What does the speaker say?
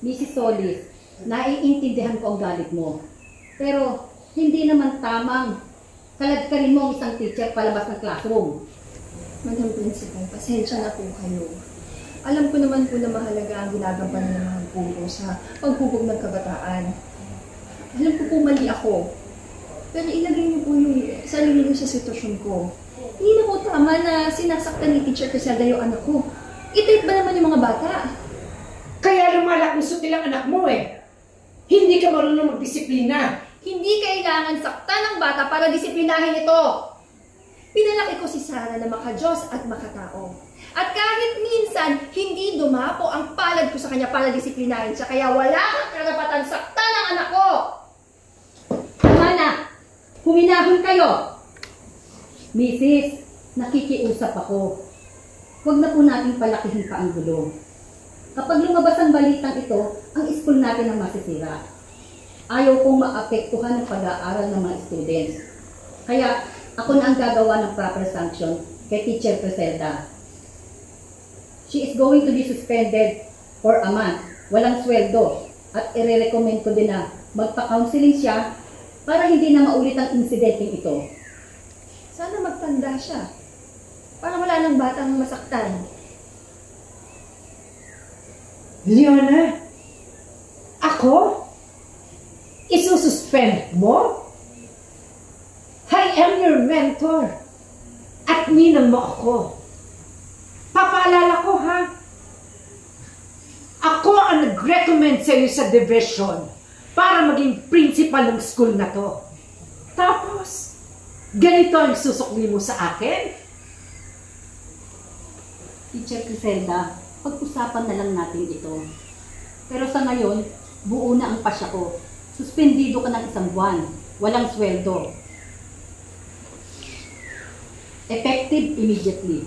Mrs. Solis, naiintindihan ko ang galit mo. Pero, hindi naman tamang kaladkarin mo ang isang teacher palabas ng classroom. Madam Principal, pasensya na po kayo. Alam ko naman po na mahalaga ang ginagampanan ng mga guro sa paghubog ng kabataan. Alam ko po mali ako. Pero ilagay niyo po yung sarili niyo sa sitwasyon ko. Hindi na po tama na sinasaktan ni Teacher Criselda yung anak ko. I-treat ba naman yung mga bata? Kaya lumalakusot nilang anak mo eh. Hindi ka marunong magdisiplina. Hindi kailangan saktan ng bata para disiplinahin ito. Pinalaki ko si Sarah na makadiyos at makatao. At kahit minsan, hindi dumapo ang palad ko sa kanya para disiplinahin siya. Kaya wala kang karapatan saktan ang anak ko. Tama na! Huminahon kayo! Mrs., nakikiusap ako. Huwag na po natin palakihin pa ang gulo. Kapag lumabas ang balitang ito, ang school natin ang masisira. Ayaw kong maapektuhan ang pag-aaral ng mga students. Kaya ako na ang gagawa ng proper sanction kay Teacher Criselda. She is going to be suspended for a month. Walang sweldo. At ire-recommend ko din na magpa-counseling siya para hindi na maulit ang insidenteng ito. Sana magtanda siya. Para wala nang batang masaktan. Leona, ako? Isususpend mo? I am your mentor. At ninang mo ako. Papaalala ko ha. Ako ang nag-recommend sa iyo sa division para maging principal ng school na to. Tapos, ganito ang susukli mo sa akin? Teacher Criselda, pag-usapan na lang natin ito. Pero sa ngayon, buo na ang pasya ko. Suspendido ka ng 1 buwan. Walang sweldo. Effective immediately.